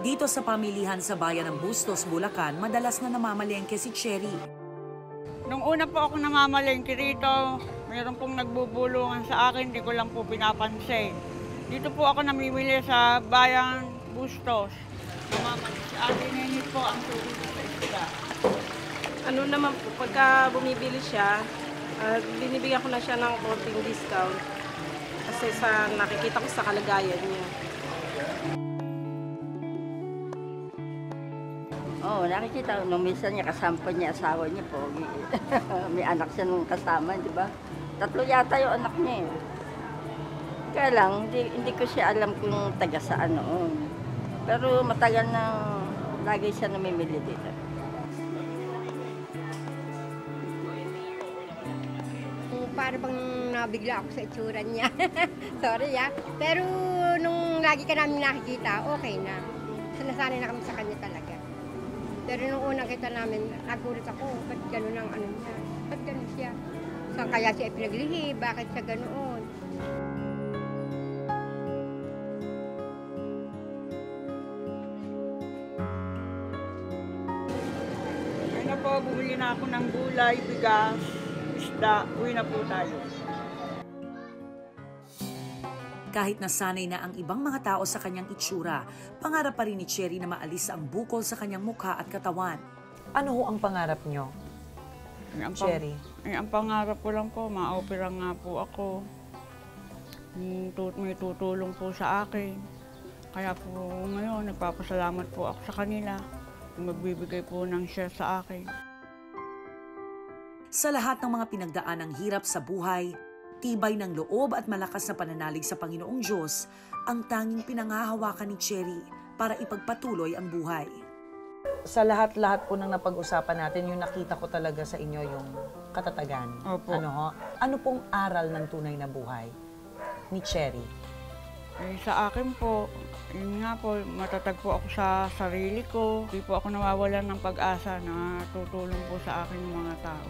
Dito sa pamilihan sa bayan ng Bustos, Bulacan, madalas na namamalengke si Cherry. Nung una po ako namamalengke rito, mayroon pong nagbubulungan sa akin, hindi ko lang po pinapansin. Dito po ako namimili sa bayan Bustos. Namamalengke si Ate Nenit po ang tubig sa isda. Ano naman po, pagka bumibili siya, binibigyan ko na siya ng konting discount. Kasi sa nakikita ko sa kalagayan niya. Oo, nakikita ko. Nung minsan niya kasama niya, asawa niya po. May anak siya nung kasama, di ba? 3 yata yung anak niya eh. Kaya lang, hindi ko siya alam kung taga saan noon. Pero matagal na lagi siya namimili dito. Para bang nabigla ako sa itsura niya. Sorry Pero nung lagi ka namin nakikita, okay na. Sanasanay na kami sa kanya talaga. Pero nung unang kita namin, nagulat ako, ba't gano'n ang ano niya? Ba't gano'n siya? Saan kaya siya ipinaglihi? Bakit siya ganoon? Ngayon na po, bumili na ako ng gulay, bigas, isda, uwi na po tayo. Kahit nasanay na ang ibang mga tao sa kanyang itsura, pangarap pa rin ni Cherry na maalis ang bukol sa kanyang mukha at katawan. Ano ho ang pangarap nyo, Cherry? Ang pangarap ko lang po, ma-opera nga po ako. May tutulong po sa akin. Kaya po ngayon, nagpapasalamat po ako sa kanila. Magbibigay po ng share sa akin. Sa lahat ng mga pinagdaan ng hirap sa buhay, tibay ng loob at malakas na pananalig sa Panginoong Diyos ang tanging pinangahawakan ni Cherry para ipagpatuloy ang buhay. Sa lahat-lahat po ng napag-usapan natin, yung nakita ko talaga sa inyo yung katatagan. Opo. Ano pong aral ng tunay na buhay ni Cherry? Sa akin po, yun nga po, matatag po ako sa sarili ko. Hindi po ako nawawalan ng pag-asa na tutulong po sa akin ng mga tao.